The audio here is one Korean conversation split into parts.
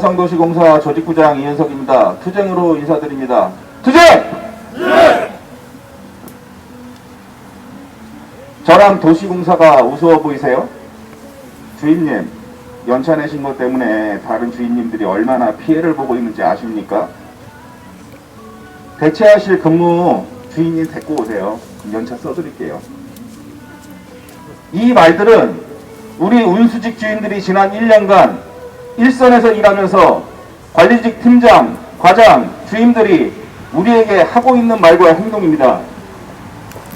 화성도시공사 조직부장 이현석입니다. 투쟁으로 인사드립니다. 투쟁! 네! 저랑 도시공사가 우스워 보이세요? 주임님, 연차 내신 것 때문에 다른 주임님들이 얼마나 피해를 보고 있는지 아십니까? 대체하실 근무 주임님 데리고 오세요. 연차 써드릴게요. 이 말들은 우리 운수직 주임들이 지난 1년간 일선에서 일하면서 관리직 팀장, 과장, 주임들이 우리에게 하고 있는 말과 행동입니다.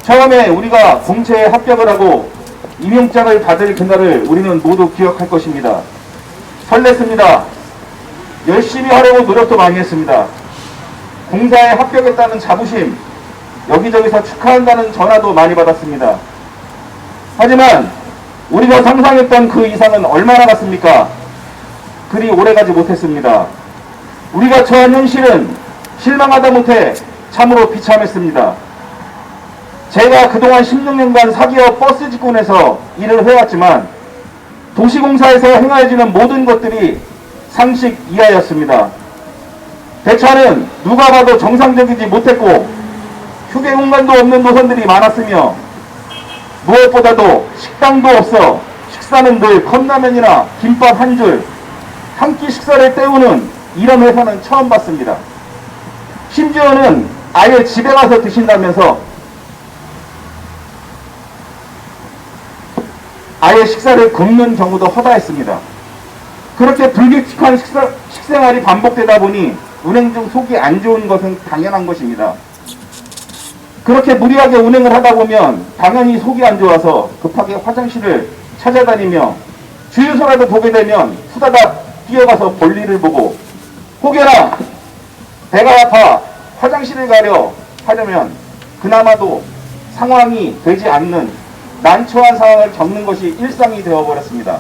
처음에 우리가 공채에 합격을 하고 임용장을 받을 그날을 우리는 모두 기억할 것입니다. 설렜습니다. 열심히 하려고 노력도 많이 했습니다. 공사에 합격했다는 자부심, 여기저기서 축하한다는 전화도 많이 받았습니다. 하지만 우리가 상상했던 그 이상은 얼마나 갔습니까? 그리 오래가지 못했습니다. 우리가 처한 현실은 실망하다 못해 참으로 비참했습니다. 제가 그동안 16년간 사기업 버스 직군에서 일을 해왔지만 도시공사에서 행해지는 모든 것들이 상식 이하였습니다. 대차는 누가 봐도 정상적이지 못했고 휴게 공간도 없는 노선들이 많았으며 무엇보다도 식당도 없어 식사는 늘 컵라면이나 김밥 한 줄, 한 끼 식사를 때우는 이런 회사는 처음 봤습니다. 심지어는 아예 집에 가서 드신다면서 아예 식사를 굶는 경우도 허다했습니다. 그렇게 불규칙한 식생활이 반복되다 보니 운행 중 속이 안 좋은 것은 당연한 것입니다. 그렇게 무리하게 운행을 하다 보면 당연히 속이 안 좋아서 급하게 화장실을 찾아다니며 주유소라도 보게 되면 후다닥 뛰어가서 볼일을 보고 혹여나 배가 아파 화장실을 가려 하려면 그나마도 상황이 되지 않는 난처한 상황을 겪는 것이 일상이 되어버렸습니다.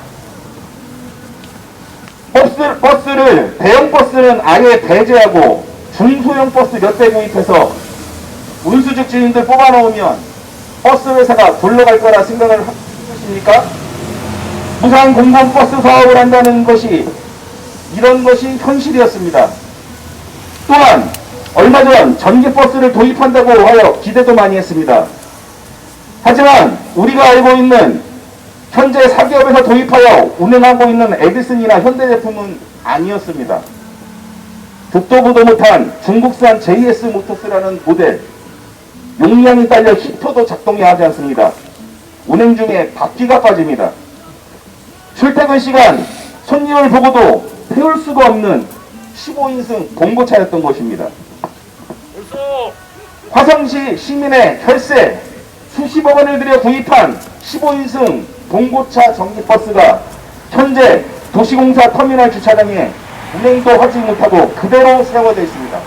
버스를 대형 버스는 아예 배제하고 중소형 버스 몇 대 구입해서 운수직 주인들 뽑아놓으면 버스 회사가 굴러갈 거라 생각을 하십니까? 무상 공공버스 사업을 한다는 것이 이런 것이 현실이었습니다. 또한 얼마 전 전기버스를 도입한다고 하여 기대도 많이 했습니다. 하지만 우리가 알고 있는 현재 사기업에서 도입하여 운행하고 있는 에디슨이나 현대제품은 아니었습니다. 듣도 보도 못한 중국산 JS 모터스라는 모델, 용량이 딸려 히터도 작동이 하지 않습니다. 운행 중에 바퀴가 빠집니다. 출퇴근 시간 손님을 보고도 태울 수가 없는 15인승 봉고차였던 것입니다. 화성시 시민의 혈세 수십억 원을 들여 구입한 15인승 봉고차 전기버스가 현재 도시공사 터미널 주차장에 운행도 하지 못하고 그대로 세워져 있습니다.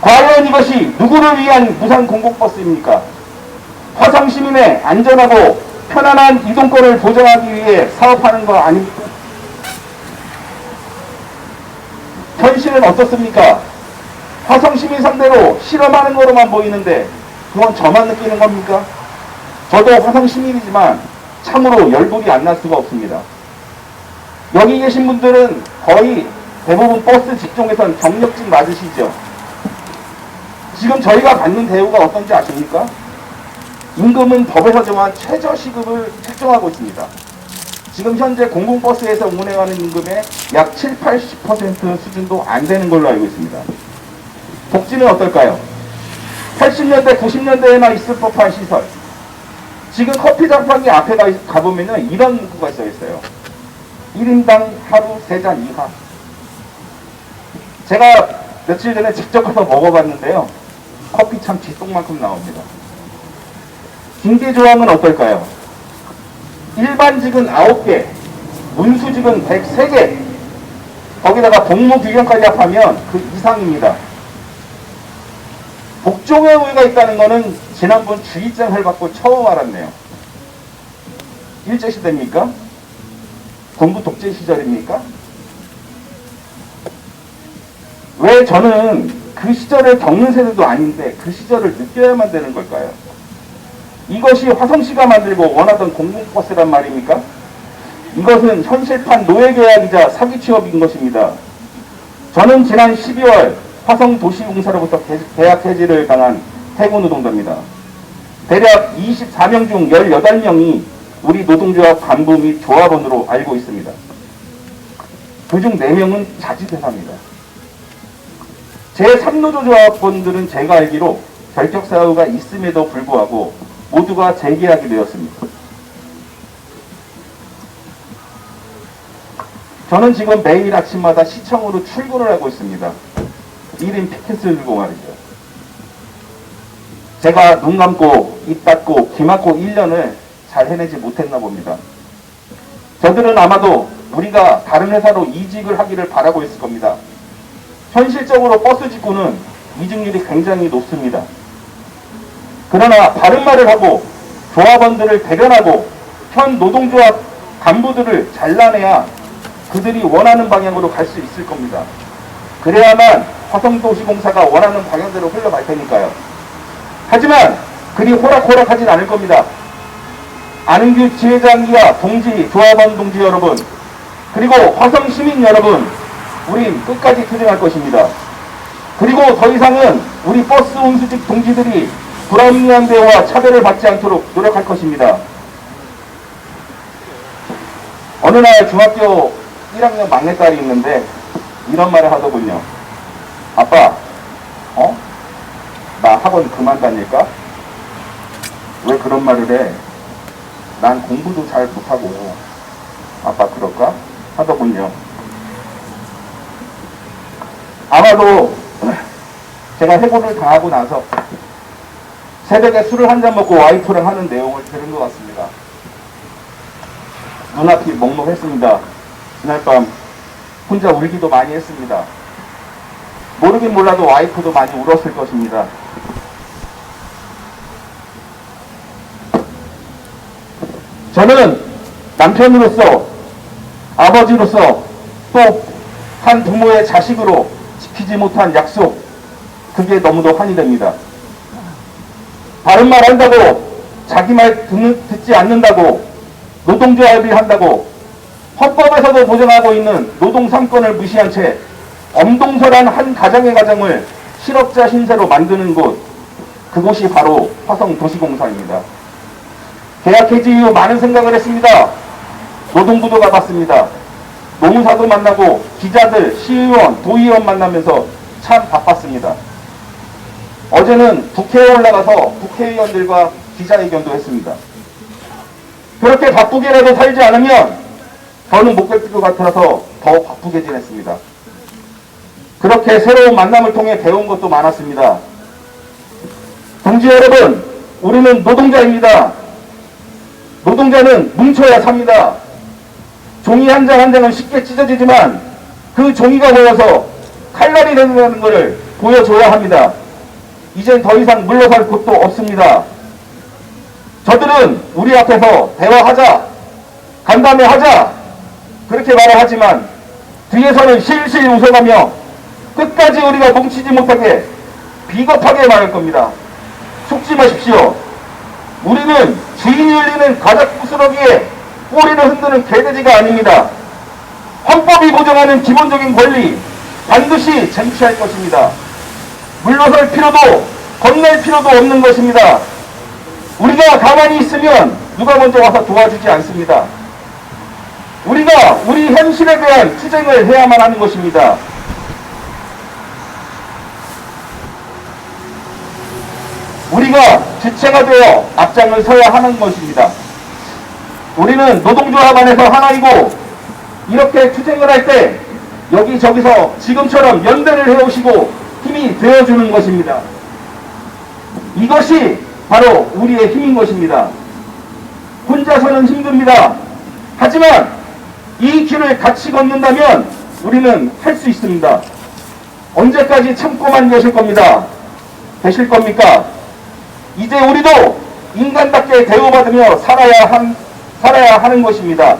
과연 이것이 누구를 위한 무상 공공버스입니까? 화성 시민의 안전하고 편안한 이동권을 보장하기 위해 사업하는 거 아닙니까? 현실은 어떻습니까? 화성 시민 상대로 실험하는 거로만 보이는데 그건 저만 느끼는 겁니까? 저도 화성 시민이지만 참으로 열불이 안 날 수가 없습니다. 여기 계신 분들은 거의 대부분 버스 직종에선 경력직 맞으시죠? 지금 저희가 받는 대우가 어떤지 아십니까? 임금은 법에서 정한 최저시급을 책정하고 있습니다. 지금 현재 공공버스에서 운행하는 임금의 약 7, 80% 수준도 안 되는 걸로 알고 있습니다. 복지는 어떨까요? 80년대, 90년대에나 있을 법한 시설. 지금 커피 자판기 앞에 가보면 이런 문구가 써 있어요. 1인당 하루 3잔 이하. 제가 며칠 전에 직접 가서 먹어봤는데요. 커피 참 뒷속만큼 나옵니다. 징계조항은 어떨까요? 일반직은 9개, 운수직은 103개, 거기다가 복무 규정까지 합하면 그 이상입니다. 복종의 우위가 있다는 것은 지난번 주의장을 받고 처음 알았네요. 일제시대입니까? 군부 독재 시절입니까? 왜 저는 그 시절을 겪는 세대도 아닌데 그 시절을 느껴야만 되는 걸까요? 이것이 화성시가 만들고 원하던 공공버스란 말입니까? 이것은 현실판 노예계약이자 사기 취업인 것입니다. 저는 지난 12월 화성도시공사로부터 계약 해지를 당한 해군노동자입니다. 대략 24명 중 18명이 우리 노동조합 간부 및 조합원으로 알고 있습니다. 그중 4명은 자지대사입니다. 제3노조 조합원들은 제가 알기로 결격 사유가 있음에도 불구하고 모두가 재계약이 되었습니다. 저는 지금 매일 아침마다 시청으로 출근을 하고 있습니다. 1인 피켓을 들고 말이죠. 제가 눈 감고 입 닫고 귀 막고 1년을 잘 해내지 못했나 봅니다. 저들은 아마도 우리가 다른 회사로 이직을 하기를 바라고 있을 겁니다. 현실적으로 버스 직구는 이직률이 굉장히 높습니다. 그러나 바른 말을 하고 조합원들을 대변하고 현 노동조합 간부들을 잘라내야 그들이 원하는 방향으로 갈 수 있을 겁니다. 그래야만 화성도시공사가 원하는 방향대로 흘러갈 테니까요. 하지만 그리 호락호락하진 않을 겁니다. 안은규 지회장이와 동지, 조합원 동지 여러분, 그리고 화성 시민 여러분, 우린 끝까지 투쟁할 것입니다. 그리고 더 이상은 우리 버스 운수직 동지들이 불합리한 대우와 차별을 받지 않도록 노력할 것입니다. 어느 날 중학교 1학년 막내딸이 있는데 이런 말을 하더군요. 아빠, 나 학원 그만 다닐까? 왜 그런 말을 해? 난 공부도 잘 못하고. 아빠 그럴까? 하더군요. 아마도 제가 해고를 당하고 나서 새벽에 술을 한잔 먹고 와이프랑 하는 내용을 들은 것 같습니다. 눈앞이 먹먹했습니다. 그날 밤 혼자 울기도 많이 했습니다. 모르긴 몰라도 와이프도 많이 울었을 것입니다. 저는 남편으로서, 아버지로서, 또 한 부모의 자식으로 지키지 못한 약속, 그게 너무도 한이 됩니다. 바른 말 한다고, 자기 말 듣지 않는다고, 노동조합이 한다고, 헌법에서도 보장하고 있는 노동 3권을 무시한 채 엄동설한 한 가정의 가정을 실업자 신세로 만드는 곳, 그곳이 바로 화성도시공사입니다. 계약 해지 이후 많은 생각을 했습니다. 노동부도 가봤습니다. 노무사도 만나고 기자들, 시의원, 도의원 만나면서 참 바빴습니다. 어제는 국회에 올라가서 국회의원들과 기자회견도 했습니다. 그렇게 바쁘게라도 살지 않으면 저는 못 갈 것 같아서 더 바쁘게 지냈습니다. 그렇게 새로운 만남을 통해 배운 것도 많았습니다. 동지 여러분, 우리는 노동자입니다. 노동자는 뭉쳐야 삽니다. 종이 한 장 한 장은 쉽게 찢어지지만 그 종이가 모여서 칼날이 된다는 것을 보여줘야 합니다. 이젠 더 이상 물러설 곳도 없습니다. 저들은 우리 앞에서 대화하자, 간담회 하자, 그렇게 말을 하지만 뒤에서는 실실 웃어가며 끝까지 우리가 뭉치지 못하게 비겁하게 말할 겁니다. 속지 마십시오. 우리는 주인이 흘리는 가작부스러기에 꼬리를 흔드는 개돼지가 아닙니다. 헌법이 보장하는 기본적인 권리 반드시 쟁취할 것입니다. 물러설 필요도 건널 필요도 없는 것입니다. 우리가 가만히 있으면 누가 먼저 와서 도와주지 않습니다. 우리가 우리 현실에 대한 투쟁을 해야만 하는 것입니다. 우리가 주체가 되어 앞장을 서야 하는 것입니다. 우리는 노동조합 안에서 하나이고 이렇게 투쟁을 할 때 여기저기서 지금처럼 연대를 해오시고 힘이 되어주는 것입니다. 이것이 바로 우리의 힘인 것입니다. 혼자서는 힘듭니다. 하지만 이 길을 같이 걷는다면 우리는 할 수 있습니다. 언제까지 참고만 계실 겁니다. 되실 겁니까? 이제 우리도 인간답게 대우받으며 살아야 하는 것입니다.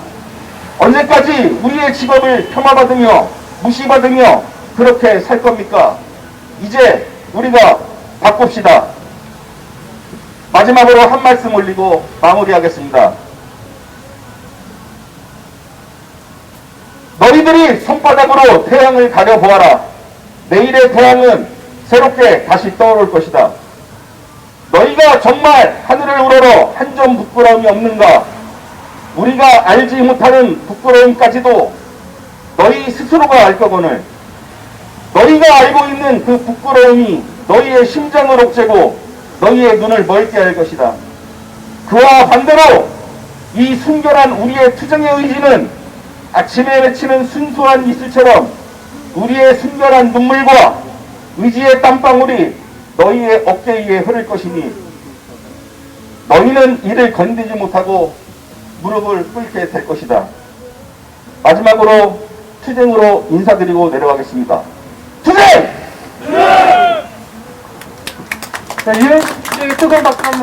언제까지 우리의 직업을 폄하받으며 무시받으며 그렇게 살 겁니까? 이제 우리가 바꿉시다. 마지막으로 한 말씀 올리고 마무리하겠습니다. 너희들이 손바닥으로 태양을 가려보아라. 내일의 태양은 새롭게 다시 떠오를 것이다. 너희가 정말 하늘을 우러러 한 점 부끄러움이 없는가? 우리가 알지 못하는 부끄러움까지도 너희 스스로가 알 거거늘 너희가 알고 있는 그 부끄러움이 너희의 심장을 옥죄고 너희의 눈을 멀게 할 것이다. 그와 반대로 이 순결한 우리의 투정의 의지는 아침에 맺히는 순수한 이슬처럼 우리의 순결한 눈물과 의지의 땀방울이 너희의 어깨 위에 흐를 것이니 너희는 이를 건드지 못하고 무릎을 꿇게 될 것이다. 마지막으로 투쟁으로 인사드리고 내려가겠습니다. 투쟁! 자, 이런 뜨거운 박수 한번.